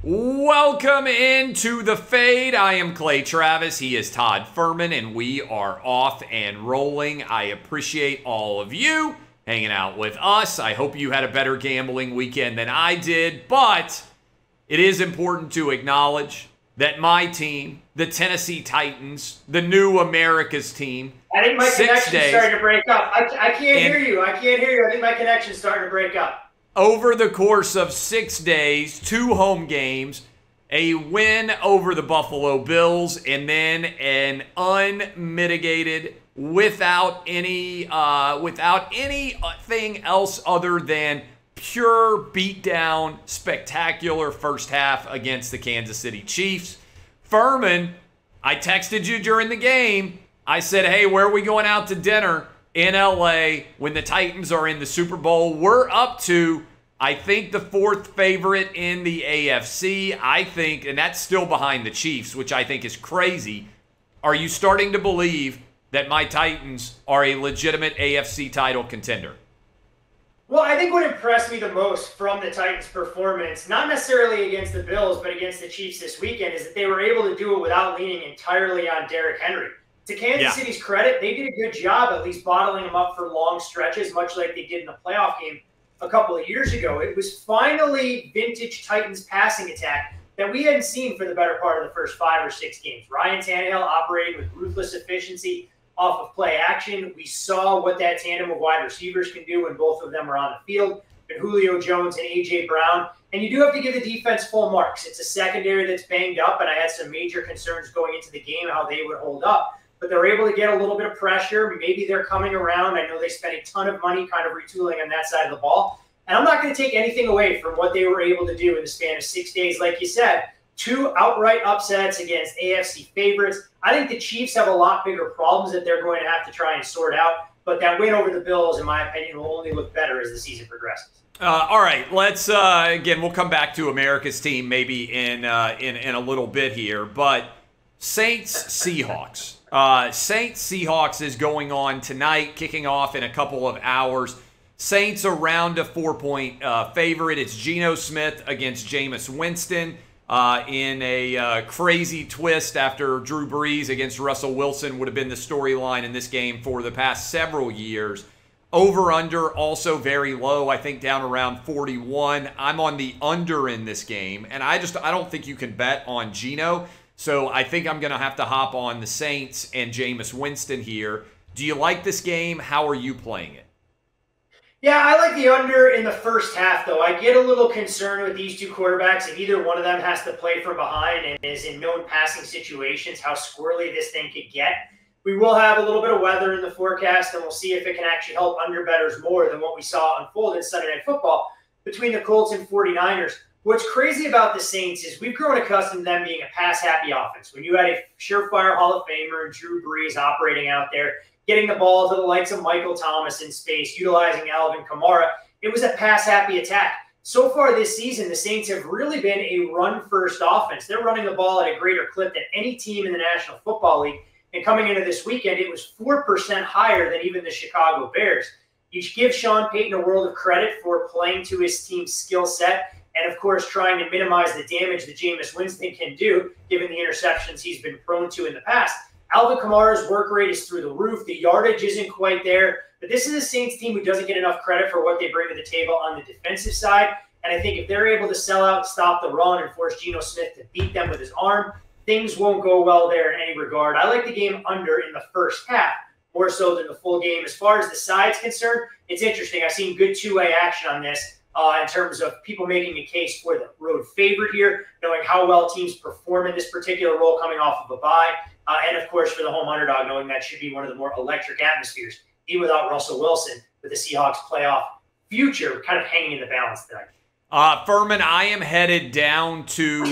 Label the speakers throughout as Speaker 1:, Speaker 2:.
Speaker 1: Welcome into the Fade. I am Clay Travis. He is Todd Furman, and we are off and rolling. I appreciate all of you hanging out with us. I hope you had a better gambling weekend than I did, but it is important to acknowledge that my team, the Tennessee Titans, the new America's team,
Speaker 2: I think my connection's starting to break up. I can't hear you. I think my connection's starting to break up.
Speaker 1: Over the course of 6 days, 2 home games, a win over the Buffalo Bills, and then an unmitigated, without anything else other than pure beatdown, spectacular first half against the Kansas City Chiefs. Furman, I texted you during the game. I said, hey, where are we going out to dinner in LA when the Titans are in the Super Bowl? We're up to, I think, the 4th favorite in the AFC. I think, and that's still behind the Chiefs, which I think is crazy. Are you starting to believe that my Titans are a legitimate AFC title contender?
Speaker 2: Well, I think what impressed me the most from the Titans' performance, not necessarily against the Bills, but against the Chiefs this weekend, is that they were able to do it without leaning entirely on Derrick Henry. To Kansas City's credit, they did a good job at least bottling him up for long stretches, much like they did in the playoff game a couple of years ago. It was finally vintage Titans passing attack that we hadn't seen for the better part of the first 5 or 6 games. Ryan Tannehill operating with ruthless efficiency off of play action. We saw what that tandem of wide receivers can do when both of them are on the field, and Julio Jones and A.J. Brown. And you do have to give the defense full marks. It's a secondary that's banged up, and I had some major concerns going into the game how they would hold up. But they're able to get a little bit of pressure. Maybe they're coming around. I know they spent a ton of money kind of retooling on that side of the ball. And I'm not going to take anything away from what they were able to do in the span of 6 days. Like you said, 2 outright upsets against AFC favorites. I think the Chiefs have a lot bigger problems that they're going to have to try and sort out. But that win over the Bills, in my opinion, will only look better as the season progresses.
Speaker 1: All right, let's again. We'll come back to America's team maybe in a little bit here, but Saints-Seahawks. Saints-Seahawks is going on tonight, kicking off in a couple of hours. Saints around a 4-point favorite. It's Geno Smith against Jameis Winston in a crazy twist after Drew Brees against Russell Wilson would have been the storyline in this game for the past several years. Over-under also very low, I think down around 41. I'm on the under in this game, and I don't think you can bet on Geno. So I think I'm going to have to hop on the Saints and Jameis Winston here. Do you like this game? How are you playing it?
Speaker 2: Yeah, I like the under in the first half, though. I get a little concerned with these 2 quarterbacks. If either one of them has to play from behind and is in known passing situations, how squirrely this thing could get. We will have a little bit of weather in the forecast, and we'll see if it can actually help underbettors more than what we saw unfold in Sunday Night Football between the Colts and 49ers. What's crazy about the Saints is we've grown accustomed to them being a pass-happy offense. When you had a surefire Hall of Famer, Drew Brees, operating out there, getting the ball to the likes of Michael Thomas in space, utilizing Alvin Kamara, it was a pass-happy attack. So far this season, the Saints have really been a run-first offense. They're running the ball at a greater clip than any team in the National Football League. And coming into this weekend, it was 4% higher than even the Chicago Bears. You should give Sean Payton a world of credit for playing to his team's skill set and, of course, trying to minimize the damage that Jameis Winston can do, given the interceptions he's been prone to in the past. Alvin Kamara's work rate is through the roof. The yardage isn't quite there. But this is a Saints team who doesn't get enough credit for what they bring to the table on the defensive side. And I think if they're able to sell out, stop the run, and force Geno Smith to beat them with his arm, things won't go well there in any regard. I like the game under in the first half, more so than the full game. As far as the side's concerned, it's interesting. I've seen good two-way action on this in terms of people making a case for the road favorite here, knowing how well teams perform in this particular role coming off of a bye. And, of course, for the home underdog, knowing that should be one of the more electric atmospheres, even without Russell Wilson, with the Seahawks playoff future kind of hanging in the balance tonight.
Speaker 1: Furman, I am headed down to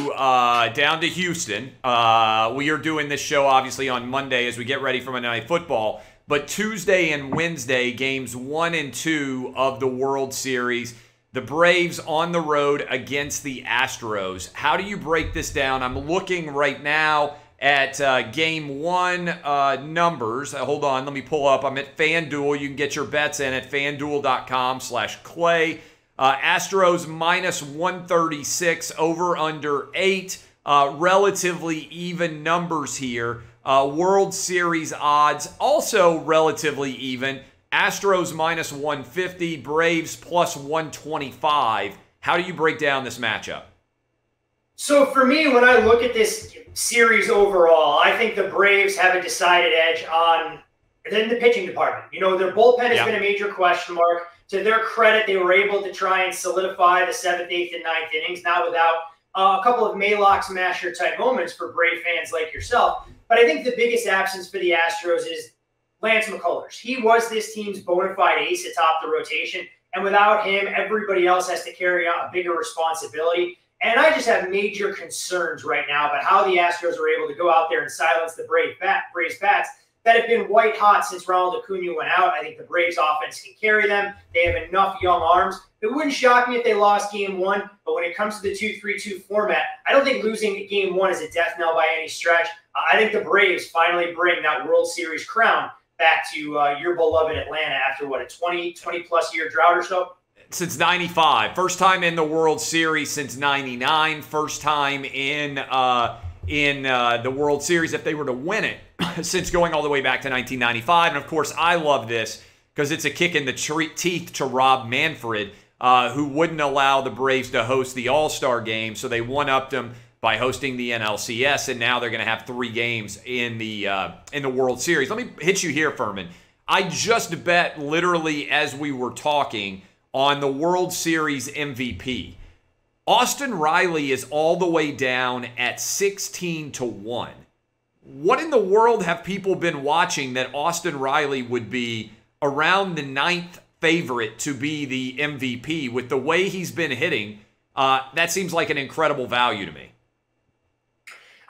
Speaker 1: Houston. We are doing this show, obviously, on Monday as we get ready for Monday Night Football. But Tuesday and Wednesday, games 1 and 2 of the World Series. The Braves on the road against the Astros. How do you break this down? I'm looking right now at game 1 numbers. Hold on, let me pull up. I'm at FanDuel. You can get your bets in at fanduel.com/Clay. Astros minus 136, over under 8. Relatively even numbers here. World Series odds also relatively even. Astros minus 150, Braves plus 125. How do you break down this matchup?
Speaker 2: So for me, when I look at this series overall, I think the Braves have a decided edge on the pitching department. You know, their bullpen has been a major question mark. To their credit, they were able to try and solidify the 7th, 8th, and 9th innings, not without a couple of Maalox Masher type moments for Brave fans like yourself. But I think the biggest absence for the Astros is Lance McCullers. He was this team's bona fide ace atop the rotation, and without him, everybody else has to carry out a bigger responsibility. And I just have major concerns right now about how the Astros were able to go out there and silence the Braves bats that have been white hot since Ronald Acuna went out. I think the Braves offense can carry them. They have enough young arms. It wouldn't shock me if they lost game 1, but when it comes to the 2-3-2 format, I don't think losing game 1 is a death knell by any stretch. I think the Braves finally bring that World Series crown back to your beloved Atlanta after, what, a 20-plus year drought or so?
Speaker 1: Since 95. First time in the World Series since 99. First time in the World Series, if they were to win it, since going all the way back to 1995. And, of course, I love this because it's a kick in the teeth to Rob Manfred, who wouldn't allow the Braves to host the All-Star game. So they one-upped them by hosting the NLCS, and now they're going to have 3 games in the World Series. Let me hit you here, Furman. I just bet, literally as we were talking, on the World Series MVP. Austin Riley is all the way down at 16-1. What in the world have people been watching that Austin Riley would be around the 9th favorite to be the MVP? With the way he's been hitting, that seems like an incredible value to me.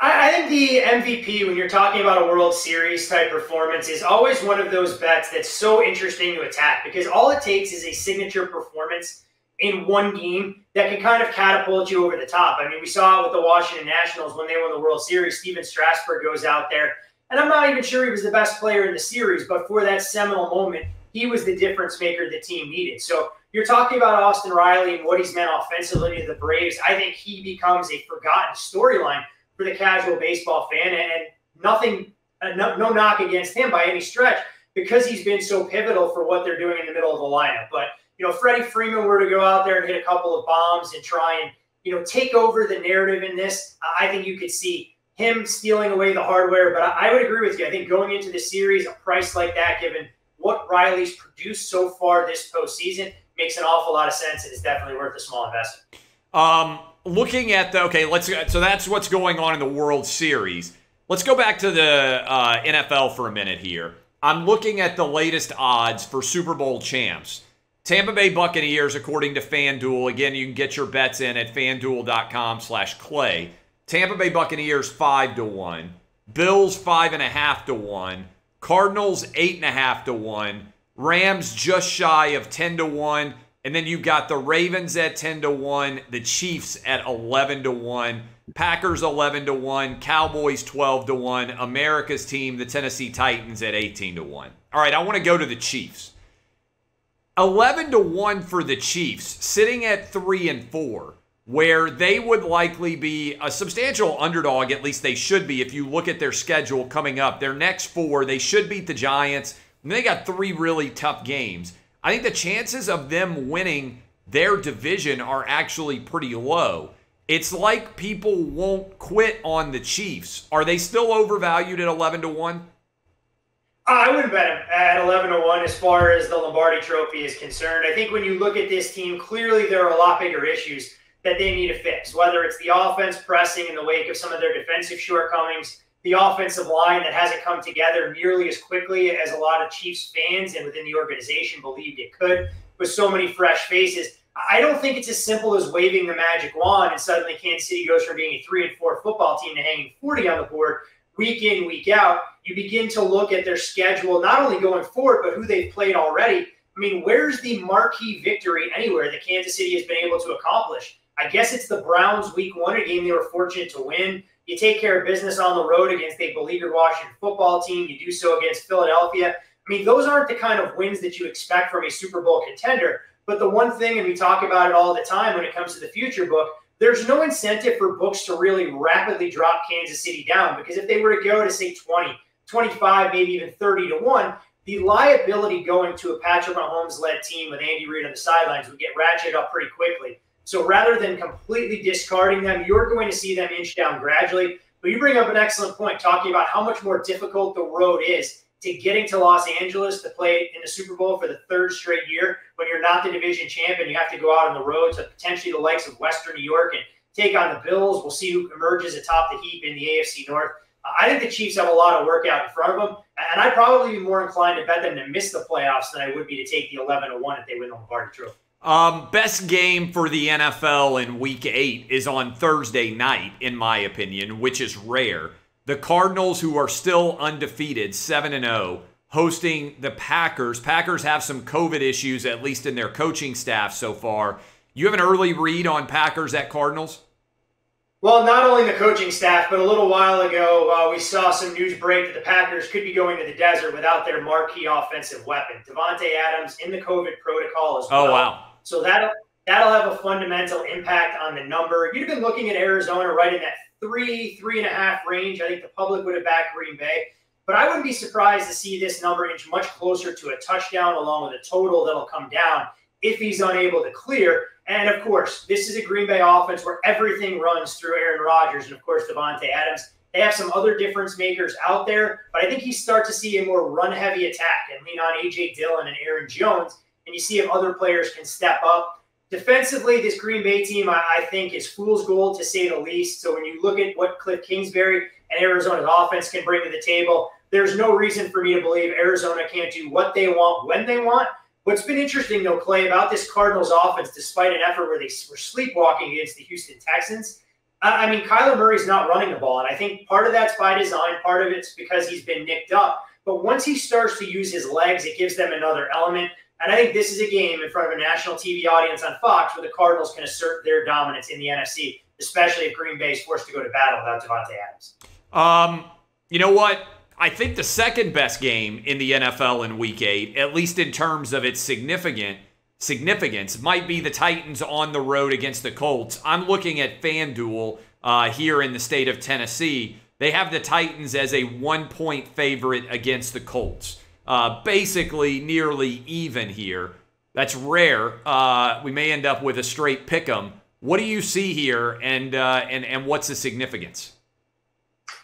Speaker 2: I think the MVP, when you're talking about a World Series type performance, is always one of those bets that's so interesting to attack, because all it takes is a signature performance in one game that can kind of catapult you over the top. I mean, we saw it with the Washington Nationals when they won the World Series. Steven Strasburg goes out there, and I'm not even sure he was the best player in the series, but for that seminal moment, he was the difference maker the team needed. So you're talking about Austin Riley and what he's meant offensively to the Braves. I think he becomes a forgotten storyline for the casual baseball fan, and nothing, no knock against him by any stretch, because he's been so pivotal for what they're doing in the middle of the lineup. But, you know, Freddie Freeman were to go out there and hit a couple of bombs and try and, you know, take over the narrative in this, I think you could see him stealing away the hardware. But I would agree with you. I think going into the series, a price like that, given what Riley's produced so far this postseason, makes an awful lot of sense, and is definitely worth a small investment.
Speaker 1: Looking at so that's what's going on in the World Series. Let's go back to the NFL for a minute here. I'm looking at the latest odds for Super Bowl champs. Tampa Bay Buccaneers, according to FanDuel. Again, you can get your bets in at fanduel.com/Clay. Tampa Bay Buccaneers 5-1. Bills 5.5-1. Cardinals 8.5-1. Rams just shy of 10-1. And then you've got the Ravens at 10-1, the Chiefs at 11-1, Packers 11-1, Cowboys 12-1, America's team, the Tennessee Titans, at 18-1. All right, I want to go to the Chiefs. 11-1 for the Chiefs, sitting at 3-4, where they would likely be a substantial underdog. At least they should be if you look at their schedule coming up. Their next 4, they should beat the Giants, and they got 3 really tough games. I think the chances of them winning their division are actually pretty low. It's like people won't quit on the Chiefs. Are they still overvalued at 11-1?
Speaker 2: I wouldn't bet them at 11-1 as far as the Lombardi Trophy is concerned. I think when you look at this team, clearly there are a lot bigger issues that they need to fix, whether it's the offense pressing in the wake of some of their defensive shortcomings, the offensive line that hasn't come together nearly as quickly as a lot of Chiefs fans and within the organization believed it could, with so many fresh faces. I don't think it's as simple as waving the magic wand and suddenly Kansas City goes from being a 3-4 football team to hanging 40 on the board week in, week out. You begin to look at their schedule, not only going forward, but who they've played already. I mean, where's the marquee victory anywhere that Kansas City has been able to accomplish? I guess it's the Browns week 1, a game they were fortunate to win. You take care of business on the road against a beleaguered Washington football team. You do so against Philadelphia. I mean, those aren't the kind of wins that you expect from a Super Bowl contender. But the one thing, and we talk about it all the time when it comes to the future book, there's no incentive for books to really rapidly drop Kansas City down, because if they were to go to, say, 20, 25, maybe even 30-1, the liability going to a Patrick Mahomes-led team with Andy Reid on the sidelines would get ratcheted up pretty quickly. So rather than completely discarding them, you're going to see them inch down gradually. But you bring up an excellent point, talking about how much more difficult the road is to getting to Los Angeles to play in the Super Bowl for the third straight year when you're not the division champ and you have to go out on the road to potentially the likes of Western New York and take on the Bills. We'll see who emerges atop the heap in the AFC North. I think the Chiefs have a lot of work out in front of them, and I'd probably be more inclined to bet them to miss the playoffs than I would be to take the 11-1 if they win the Lombardi Trophy.
Speaker 1: Best game for the NFL in Week 8 is on Thursday night, in my opinion, which is rare. The Cardinals, who are still undefeated, 7-0, hosting the Packers. Packers have some COVID issues, at least in their coaching staff so far. You have an early read on Packers at Cardinals?
Speaker 2: Well, not only the coaching staff, but a little while ago, we saw some news break that the Packers could be going to the desert without their marquee offensive weapon. Devontae Adams in the COVID protocol as well.
Speaker 1: Oh, wow.
Speaker 2: So that'll have a fundamental impact on the number. You'd have been looking at Arizona right in that 3.5 range. I think the public would have backed Green Bay. But I wouldn't be surprised to see this number inch much closer to a touchdown, along with a total that'll come down if he's unable to clear. And, of course, this is a Green Bay offense where everything runs through Aaron Rodgers and, of course, Devontae Adams. They have some other difference makers out there, but I think you start to see a more run-heavy attack and lean on A.J. Dillon and Aaron Jones, and you see if other players can step up. Defensively, this Green Bay team, I think, is fool's gold, to say the least. So when you look at what Cliff Kingsbury and Arizona's offense can bring to the table, there's no reason for me to believe Arizona can't do what they want when they want. What's been interesting, though, Clay, about this Cardinals offense, despite an effort where they were sleepwalking against the Houston Texans, I mean, Kyler Murray's not running the ball, and I think part of that's by design, part of it's because he's been nicked up. But once he starts to use his legs, it gives them another element. And I think this is a game in front of a national TV audience on Fox where the Cardinals can assert their dominance in the NFC, especially if Green Bay is forced to go to battle without Devontae Adams.
Speaker 1: You know what? I think the second best game in the NFL in Week 8, at least in terms of its significance, might be the Titans on the road against the Colts. I'm looking at FanDuel here in the state of Tennessee. They have the Titans as a 1-point favorite against the Colts. Basically nearly even here. That's rare. We may end up with a straight pick'em. What do you see here, and what's the significance?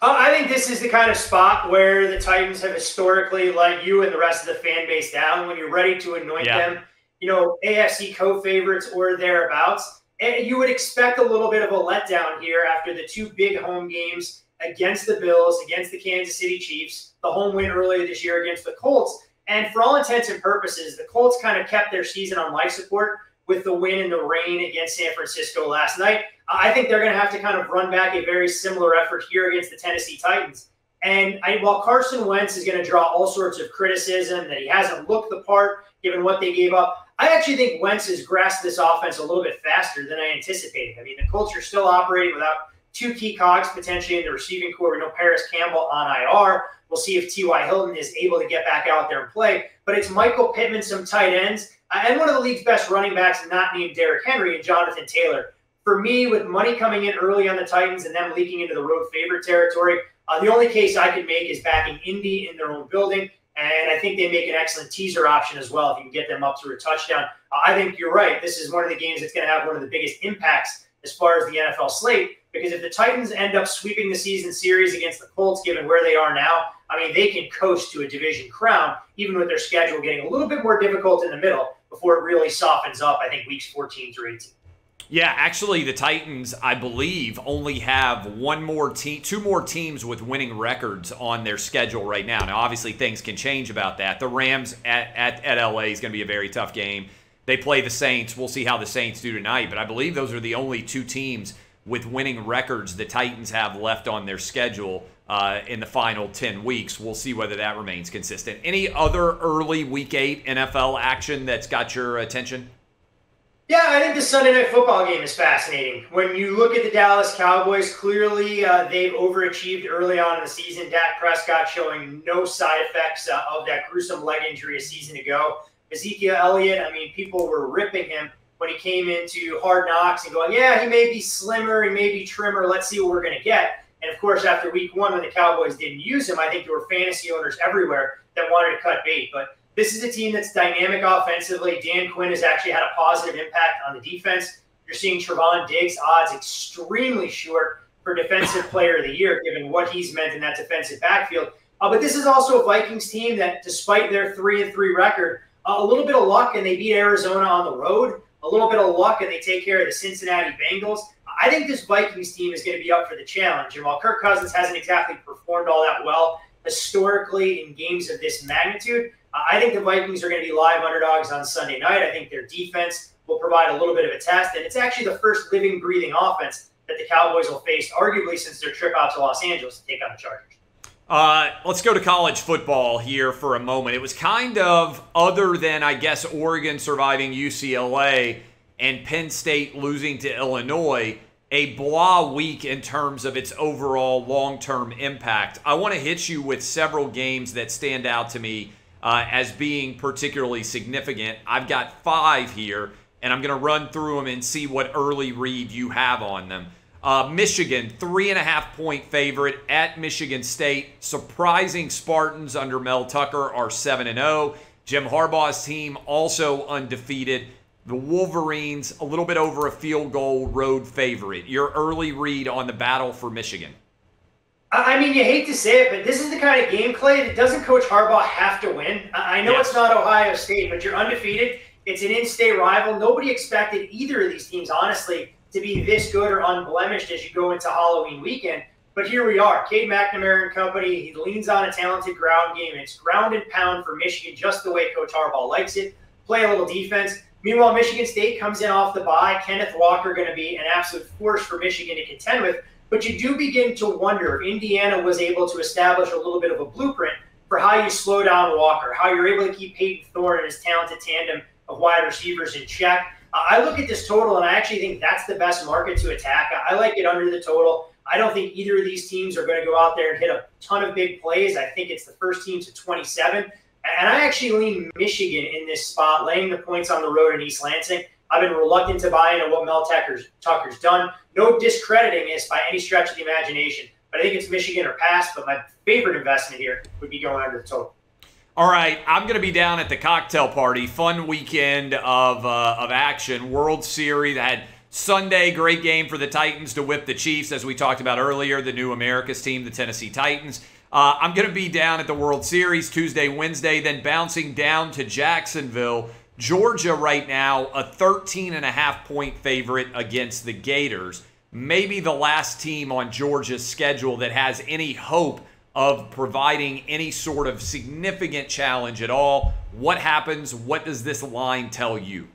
Speaker 2: I think this is the kind of spot where the Titans have historically let you and the rest of the fan base down when you're ready to anoint them, AFC co-favorites or thereabouts. And you would expect a little bit of a letdown here after the two big home games against the Bills, against the Kansas City Chiefs, the home win earlier this year against the Colts. And for all intents and purposes, the Colts kind of kept their season on life support with the win in the rain against San Francisco last night. I think they're going to have to kind of run back a very similar effort here against the Tennessee Titans. And while Carson Wentz is going to draw all sorts of criticism that he hasn't looked the part given what they gave up, I actually think Wentz has grasped this offense a little bit faster than I anticipated. I mean, the Colts are still operating without two key cogs potentially in the receiving core. We know Paris Campbell on IR. We'll see if T.Y. Hilton is able to get back out there and play. But it's Michael Pittman, some tight ends, and one of the league's best running backs, not named Derrick Henry, and Jonathan Taylor. For me, with money coming in early on the Titans and them leaking into the road favorite territory, the only case I could make is backing Indy in their own building. And I think they make an excellent teaser option as well if you can get them up through a touchdown. I think you're right. This is one of the games that's going to have one of the biggest impacts as far as the NFL slate, because if the Titans end up sweeping the season series against the Colts, given where they are now, I mean, they can coast to a division crown, even with their schedule getting a little bit more difficult in the middle before it really softens up, I think, weeks 14 through 18.
Speaker 1: Yeah, actually, the Titans, I believe, only have two more teams with winning records on their schedule right now. Now, obviously, things can change about that. The Rams at LA is going to be a very tough game. They play the Saints. We'll see how the Saints do tonight. But I believe those are the only two teams with winning records the Titans have left on their schedule in the final 10 weeks. We'll see whether that remains consistent. Any other early Week 8 NFL action that's got your attention?
Speaker 2: Yeah, I think the Sunday Night Football game is fascinating. When you look at the Dallas Cowboys, clearly they've overachieved early on in the season. Dak Prescott showing no side effects of that gruesome leg injury a season ago. Ezekiel Elliott, I mean, people were ripping him when he came into Hard Knocks and going, yeah, he may be slimmer, he may be trimmer, let's see what we're going to get. And, of course, after week 1 when the Cowboys didn't use him, I think there were fantasy owners everywhere that wanted to cut bait. But this is a team that's dynamic offensively. Dan Quinn has actually had a positive impact on the defense. You're seeing Trevon Diggs' odds extremely short for Defensive Player of the Year, given what he's meant in that defensive backfield. But this is also a Vikings team that, despite their 3-3 record, a little bit of luck and they beat Arizona on the road, a little bit of luck and they take care of the Cincinnati Bengals. I think this Vikings team is going to be up for the challenge. And while Kirk Cousins hasn't exactly performed all that well historically in games of this magnitude, I think the Vikings are going to be live underdogs on Sunday night. I think their defense will provide a little bit of a test. And it's actually the first living, breathing offense that the Cowboys will face, arguably since their trip out to Los Angeles to take on the Chargers.
Speaker 1: Let's go to college football here for a moment. It was kind of, other than, I guess, Oregon surviving UCLA and Penn State losing to Illinois, a blah week in terms of its overall long-term impact. I want to hit you with several games that stand out to me as being particularly significant. I've got 5 here, and I'm going to run through them and see what early read you have on them. Michigan, 3.5-point favorite at Michigan State. Surprising Spartans under Mel Tucker are 7-0. Jim Harbaugh's team also undefeated. The Wolverines, a little bit over a field goal road favorite. Your early read on the battle for Michigan.
Speaker 2: I mean, you hate to say it, but this is the kind of game, Clay, that doesn't Coach Harbaugh have to win. I know It's not Ohio State, but you're undefeated. It's an in-state rival. Nobody expected either of these teams, honestly, to be this good or unblemished as you go into Halloween weekend. But here we are. Cade McNamara and company, he leans on a talented ground game. It's ground and pound for Michigan just the way Coach Harbaugh likes it. Play a little defense. Meanwhile, Michigan State comes in off the bye. Kenneth Walker going to be an absolute force for Michigan to contend with. But you do begin to wonder if Indiana was able to establish a little bit of a blueprint for how you slow down Walker, how you're able to keep Peyton Thorne and his talented tandem of wide receivers in check. I look at this total, and I actually think that's the best market to attack. I like it under the total. I don't think either of these teams are going to go out there and hit a ton of big plays. I think it's the first team to 27. And I actually lean Michigan in this spot, laying the points on the road in East Lansing. I've been reluctant to buy into what Mel Tucker's done. No discrediting this by any stretch of the imagination. But I think it's Michigan or pass. But my favorite investment here would be going under the total.
Speaker 1: All right, I'm going to be down at the cocktail party. Fun weekend of action. World Series that had Sunday, great game for the Titans to whip the Chiefs, as we talked about earlier, the new America's team, the Tennessee Titans. I'm going to be down at the World Series Tuesday, Wednesday, then bouncing down to Jacksonville. Georgia right now, a 13.5-point favorite against the Gators. Maybe the last team on Georgia's schedule that has any hope of providing any sort of significant challenge at all. What happens? What does this line tell you?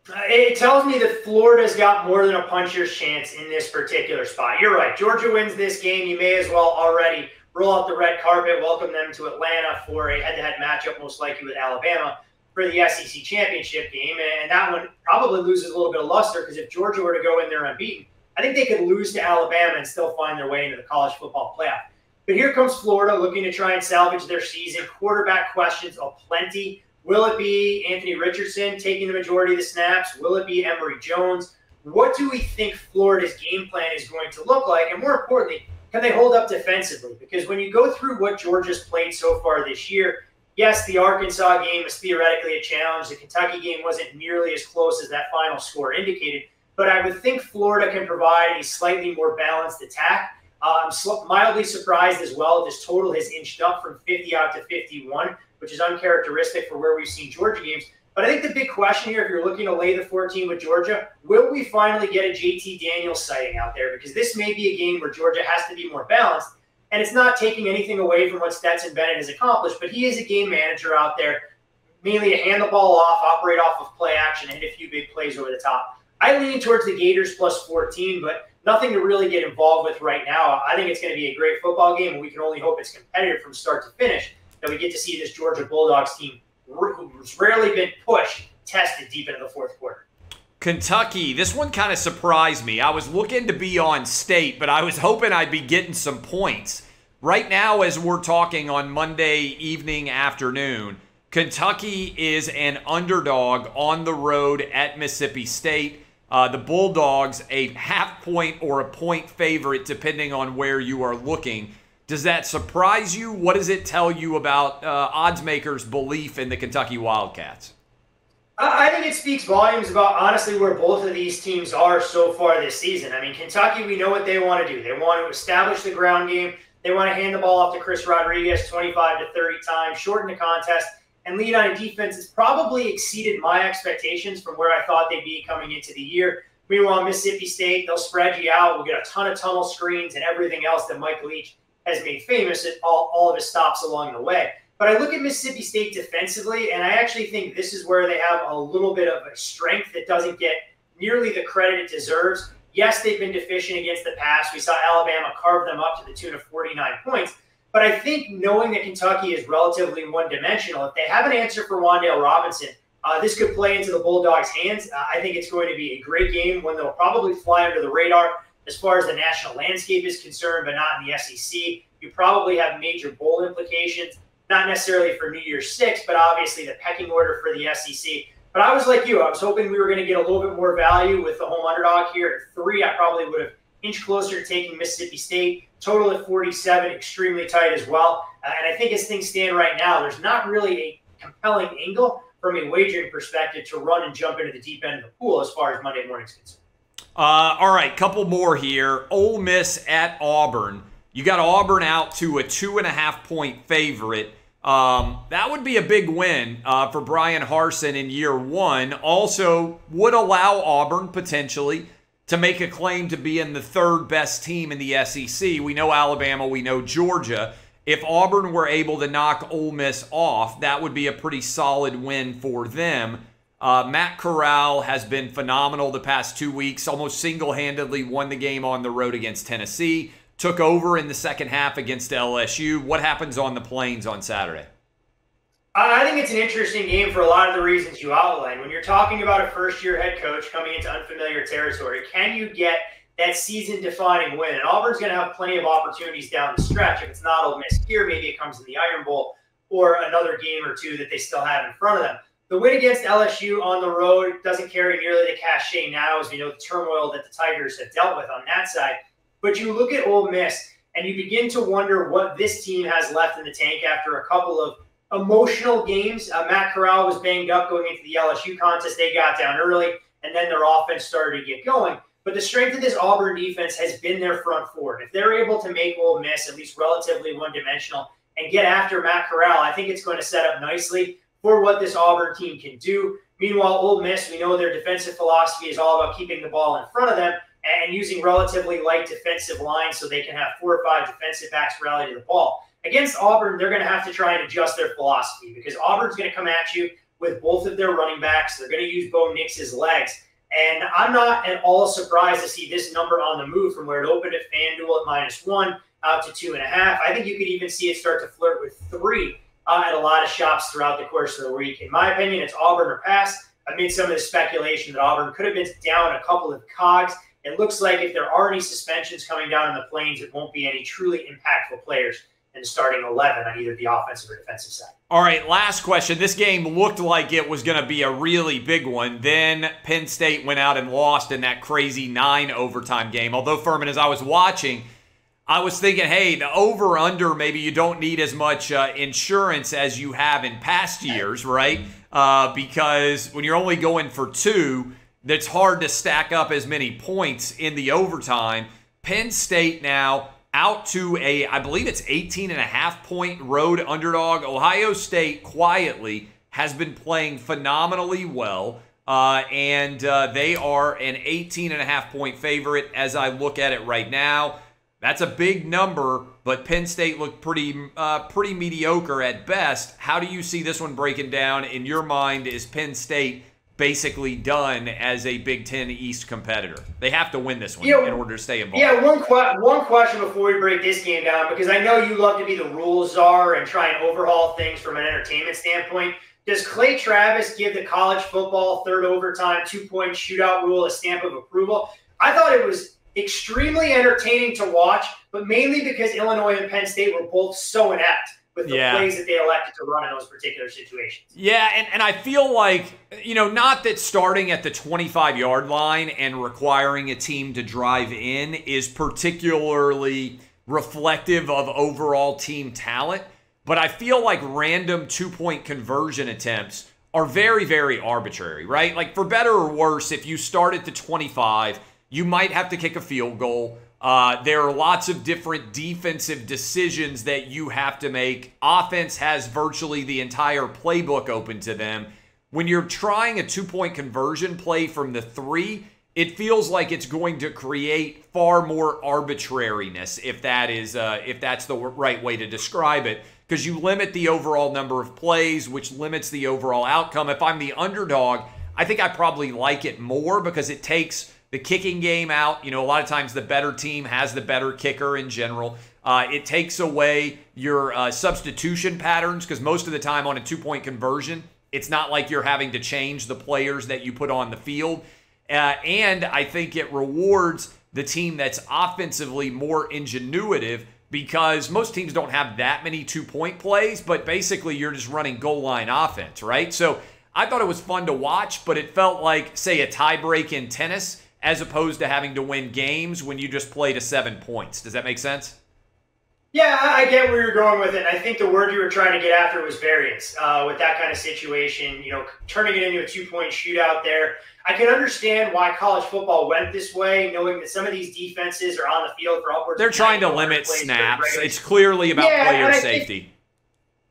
Speaker 2: It tells me that Florida's got more than a puncher's chance in this particular spot. You're right. Georgia wins this game. You may as well already roll out the red carpet, welcome them to Atlanta for a head-to-head matchup, most likely with Alabama, for the SEC championship game. And that one probably loses a little bit of luster because if Georgia were to go in there unbeaten, I think they could lose to Alabama and still find their way into the college football playoff. But here comes Florida looking to try and salvage their season. Quarterback questions aplenty. Will it be Anthony Richardson taking the majority of the snaps? Will it be Emory Jones? What do we think Florida's game plan is going to look like? And more importantly, can they hold up defensively? Because when you go through what Georgia's played so far this year, yes, the Arkansas game was theoretically a challenge. The Kentucky game wasn't nearly as close as that final score indicated. But I would think Florida can provide a slightly more balanced attack. I'm mildly surprised as well. This total has inched up from 50 out to 51, which is uncharacteristic for where we've seen Georgia games. But I think the big question here, if you're looking to lay the 14 with Georgia, will we finally get a JT Daniels sighting out there? Because this may be a game where Georgia has to be more balanced. And it's not taking anything away from what Stetson Bennett has accomplished, but he is a game manager out there, mainly to hand the ball off, operate off of play action, and hit a few big plays over the top. I lean towards the Gators plus 14, but nothing to really get involved with right now. I think it's going to be a great football game, and we can only hope it's competitive from start to finish, that we get to see this Georgia Bulldogs team, who's rarely been pushed, tested deep into the fourth quarter.
Speaker 1: Kentucky, this one kind of surprised me. I was looking to be on State, but I was hoping I'd be getting some points. Right now, as we're talking on Monday evening, afternoon, Kentucky is an underdog on the road at Mississippi State. The Bulldogs, a half-point or a point favorite, depending on where you are looking. Does that surprise you? What does it tell you about odds makers' belief in the Kentucky Wildcats?
Speaker 2: I think it speaks volumes about, honestly, where both of these teams are so far this season. I mean, Kentucky, we know what they want to do. They want to establish the ground game. They want to hand the ball off to Chris Rodriguez 25 to 30 times, shorten the contest, and lead on a defense that's probably exceeded my expectations from where I thought they'd be coming into the year. Meanwhile, Mississippi State, they'll spread you out. We'll get a ton of tunnel screens and everything else that Mike Leach has made famous at all of his stops along the way. But I look at Mississippi State defensively, and I actually think this is where they have a little bit of a strength that doesn't get nearly the credit it deserves. Yes, they've been deficient against the pass. We saw Alabama carve them up to the tune of 49 points. But I think knowing that Kentucky is relatively one-dimensional, if they have an answer for Wan'Dale Robinson, this could play into the Bulldogs' hands. I think it's going to be a great game, one that will probably fly under the radar as far as the national landscape is concerned, but not in the SEC. You probably have major bowl implications, not necessarily for New Year's Six, but obviously the pecking order for the SEC. But I was like you. I was hoping we were going to get a little bit more value with the home underdog here at 3. I probably would have inched closer to taking Mississippi State. Total at 47, extremely tight as well. And I think as things stand right now, there's not really a compelling angle from a wagering perspective to run and jump into the deep end of the pool as far as Monday morning's concerned.
Speaker 1: All right, couple more here. Ole Miss at Auburn. You got Auburn out to a 2.5-point favorite. That would be a big win for Brian Harsin in year 1. Also would allow Auburn potentially to make a claim to being the third best team in the SEC. We know Alabama, we know Georgia. If Auburn were able to knock Ole Miss off, that would be a pretty solid win for them. Matt Corral has been phenomenal the past 2 weeks, almost single-handedly won the game on the road against Tennessee, took over in the second half against LSU. What happens on the Plains on Saturday?
Speaker 2: I think it's an interesting game for a lot of the reasons you outlined. When you're talking about a first-year head coach coming into unfamiliar territory, can you get that season-defining win? And Auburn's going to have plenty of opportunities down the stretch. If it's not Ole Miss here, maybe it comes in the Iron Bowl or another game or two that they still have in front of them. The win against LSU on the road doesn't carry nearly the cachet now, as we know the turmoil that the Tigers have dealt with on that side. But you look at Ole Miss, and you begin to wonder what this team has left in the tank after a couple of emotional games. Matt Corral was banged up going into the LSU contest. They got down early, and then their offense started to get going. But the strength of this Auburn defense has been their front four. If they're able to make Ole Miss at least relatively one-dimensional and get after Matt Corral, I think it's going to set up nicely for what this Auburn team can do. Meanwhile, Ole Miss, we know their defensive philosophy is all about keeping the ball in front of them and using relatively light defensive lines so they can have 4 or 5 defensive backs rally to the ball. Against Auburn, they're going to have to try and adjust their philosophy because Auburn's going to come at you with both of their running backs. They're going to use Bo Nix's legs. And I'm not at all surprised to see this number on the move from where it opened at FanDuel at -1 out to 2.5. I think you could even see it start to flirt with 3 at a lot of shops throughout the course of the week. In my opinion, it's Auburn or pass. I've made some of the speculation that Auburn could have been down a couple of cogs. It looks like if there are any suspensions coming down in the Plains, it won't be any truly impactful players in the starting 11 on either the offensive or defensive side.
Speaker 1: All right, last question. This game looked like it was going to be a really big one. Then Penn State went out and lost in that crazy 9 overtime game. Although, Furman, as I was watching, I was thinking, hey, the over-under, maybe you don't need as much insurance as you have in past years, right? Because when you're only going for 2, that's hard to stack up as many points in the overtime. Penn State now out to I believe it's 18.5-point road underdog. Ohio State quietly has been playing phenomenally well, and they are an 18.5-point favorite as I look at it right now. That's a big number, but Penn State looked pretty mediocre at best. How do you see this one breaking down? In your mind, is Penn State basically done as a Big Ten East competitor? They have to win this one in order to stay involved.
Speaker 2: Yeah, one question before we break this game down, because I know you love to be the rules czar and try and overhaul things from an entertainment standpoint. Does Clay Travis give the college football third overtime 2-point shootout rule a stamp of approval? I thought it was extremely entertaining to watch, but mainly because Illinois and Penn State were both so inept with the plays that they elected to run in those particular situations.
Speaker 1: Yeah, and I feel like, not that starting at the 25-yard line and requiring a team to drive in is particularly reflective of overall team talent, but I feel like random two-point conversion attempts are very, very arbitrary, right? Like, for better or worse, if you start at the 25, you might have to kick a field goal. There are lots of different defensive decisions that you have to make. Offense has virtually the entire playbook open to them. When you're trying a two-point conversion play from the 3, it feels like it's going to create far more arbitrariness, if that's the right way to describe it, because you limit the overall number of plays, which limits the overall outcome. If I'm the underdog, I think I probably like it more because it takes the kicking game out. A lot of times the better team has the better kicker in general. It takes away your substitution patterns because most of the time on a two-point conversion, it's not like you're having to change the players that you put on the field. And I think it rewards the team that's offensively more ingenuitive because most teams don't have that many two-point plays, but basically you're just running goal line offense, right? So I thought it was fun to watch, but it felt like, say, a tie break in tennis as opposed to having to win games when you just play to 7 points. Does that make sense?
Speaker 2: Yeah, I get where you're going with it. And I think the word you were trying to get after was variance with that kind of situation, turning it into a two-point shootout there. I can understand why college football went this way, knowing that some of these defenses are on the field for upwards.
Speaker 1: They're trying to limit snaps. It's clearly about player safety.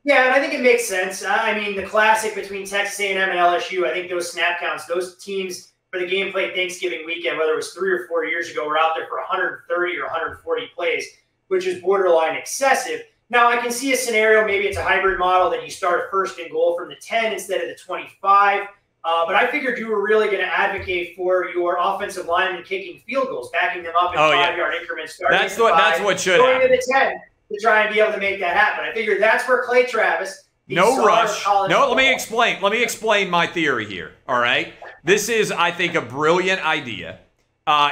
Speaker 2: And I think it makes sense. I mean, the classic between Texas A&M and LSU, I think those snap counts, those teams for the game played Thanksgiving weekend, whether it was 3 or 4 years ago, were out there for 130 or 140 plays, which is borderline excessive. Now, I can see a scenario, maybe it's a hybrid model that you start a first and goal from the 10 instead of the 25. But I figured you were really going to advocate for your offensive linemen kicking field goals, backing them up in 5-yard increments.
Speaker 1: That's what should
Speaker 2: going
Speaker 1: happen.
Speaker 2: To the 10 to try and be able to make that happen. I figured that's where Clay Travis.
Speaker 1: No rush. No, let me explain. Let me explain my theory here. All right. This is, I think, a brilliant idea.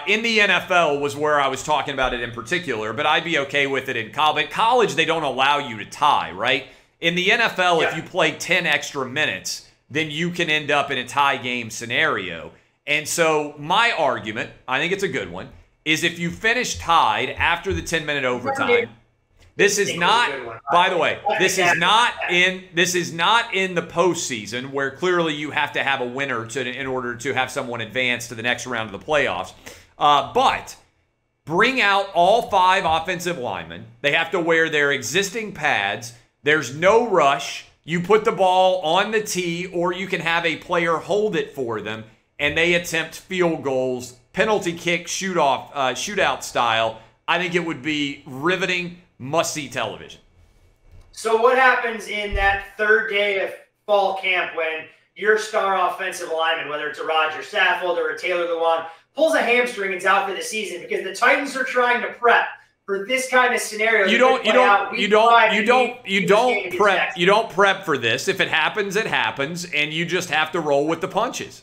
Speaker 1: In the NFL was where I was talking about it in particular, but I'd be okay with it in college. But college, they don't allow you to tie, right? In the NFL, if you play 10 extra minutes, then you can end up in a tie game scenario. And so my argument, I think it's a good one, is if you finish tied after the 10-minute overtime, this is not, by the way, this is not in the postseason where clearly you have to have a winner in order to have someone advance to the next round of the playoffs. But bring out all 5 offensive linemen. They have to wear their existing pads. There's no rush. You put the ball on the tee, or you can have a player hold it for them, and they attempt field goals, penalty kick, shootout style. I think it would be riveting, must-see television.
Speaker 2: So what happens in that third day of fall camp when your star offensive lineman, whether it's a Roger Saffold or a Taylor Lewan, pulls a hamstring and is out for the season because the Titans are trying to prep for this kind of scenario? You don't
Speaker 1: prep for this. If it happens, it happens, and you just have to roll with the punches.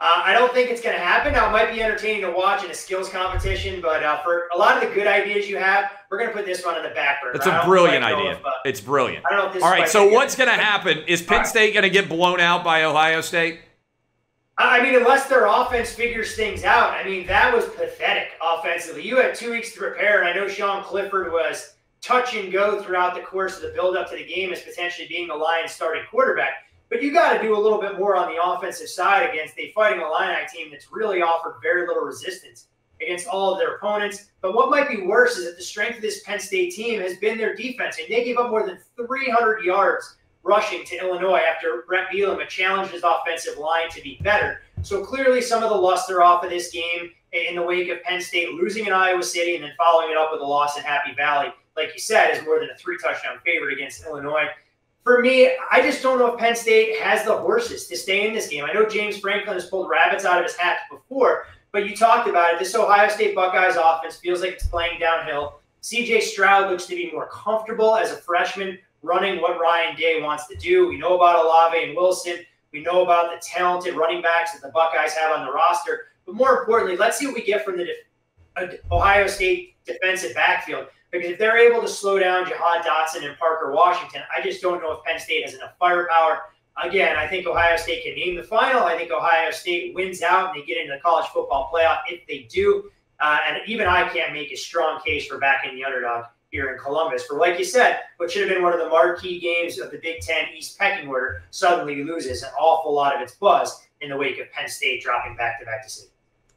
Speaker 2: I don't think it's going to happen. Now, it might be entertaining to watch in a skills competition, but for a lot of the good ideas you have, we're going to put this one on the back burner.
Speaker 1: It's a brilliant idea. It's brilliant.
Speaker 2: I don't know if this
Speaker 1: All right, so what's going to happen? Is Penn State going to get blown out by Ohio State?
Speaker 2: I mean, unless their offense figures things out. I mean, that was pathetic offensively. You had 2 weeks to prepare, and I know Sean Clifford was touch and go throughout the course of the build-up to the game as potentially being the Lions' starting quarterback. But you got to do a little bit more on the offensive side against a Fighting Illini team that's really offered very little resistance against all of their opponents. But what might be worse is that the strength of this Penn State team has been their defense, and they gave up more than 300 yards rushing to Illinois after Brett Bielema challenged his offensive line to be better. So clearly some of the luster off of this game in the wake of Penn State losing in Iowa City and then following it up with a loss in Happy Valley, like you said, is more than a 3-touchdown favorite against Illinois. For me, I just don't know if Penn State has the horses to stay in this game. I know James Franklin has pulled rabbits out of his hat before, but you talked about it. This Ohio State Buckeyes offense feels like it's playing downhill. C.J. Stroud looks to be more comfortable as a freshman running what Ryan Day wants to do. We know about Olave and Wilson. We know about the talented running backs that the Buckeyes have on the roster. But more importantly, let's see what we get from the Ohio State defensive backfield. because if they're able to slow down Jahad Dotson and Parker Washington, I just don't know if Penn State has enough firepower. Again, I think Ohio State can name the final. I think Ohio State wins out and they get into the college football playoff if they do. And even I can't make a strong case for backing the underdog here in Columbus. For, like you said, what should have been one of the marquee games of the Big Ten East pecking order suddenly loses an awful lot of its buzz in the wake of Penn State dropping back-to-back decisions.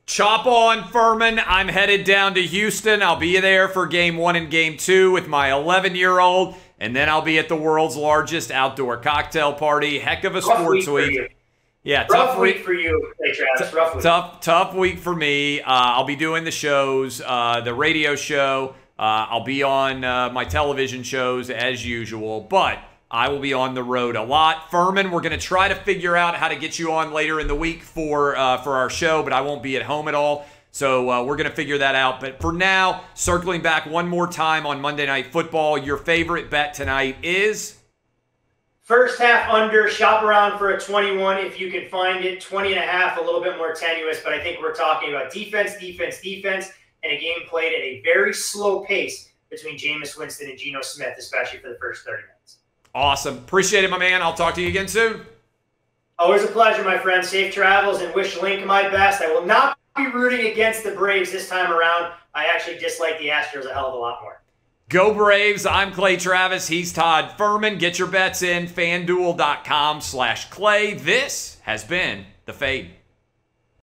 Speaker 1: Chop on, Furman. I'm headed down to Houston. I'll be there for Game 1 and Game 2 with my 11-year-old, and then I'll be at the world's largest outdoor cocktail party. Heck of a sports week. Yeah,
Speaker 2: tough week for you, Travis. Rough week.
Speaker 1: Tough week for me. I'll be doing the shows, the radio show. I'll be on my television shows as usual, but I will be on the road a lot. Furman, we're going to try to figure out how to get you on later in the week for our show, but I won't be at home at all. So we're going to figure that out. But for now, circling back one more time on Monday Night Football, your favorite bet tonight is?
Speaker 2: First half under, shop around for a 21 if you can find it. 20.5, a little bit more tenuous, but I think we're talking about defense, and a game played at a very slow pace between Jameis Winston and Geno Smith, especially for the first 30 minutes.
Speaker 1: Awesome. Appreciate it, my man. I'll talk to you again soon.
Speaker 2: Always a pleasure, my friend. Safe travels and wish Link my best. I will not be rooting against the Braves this time around. I actually dislike the Astros a hell of a lot more.
Speaker 1: Go Braves. I'm Clay Travis. He's Todd Furman. Get your bets in. FanDuel.com/Clay. This has been The Fade.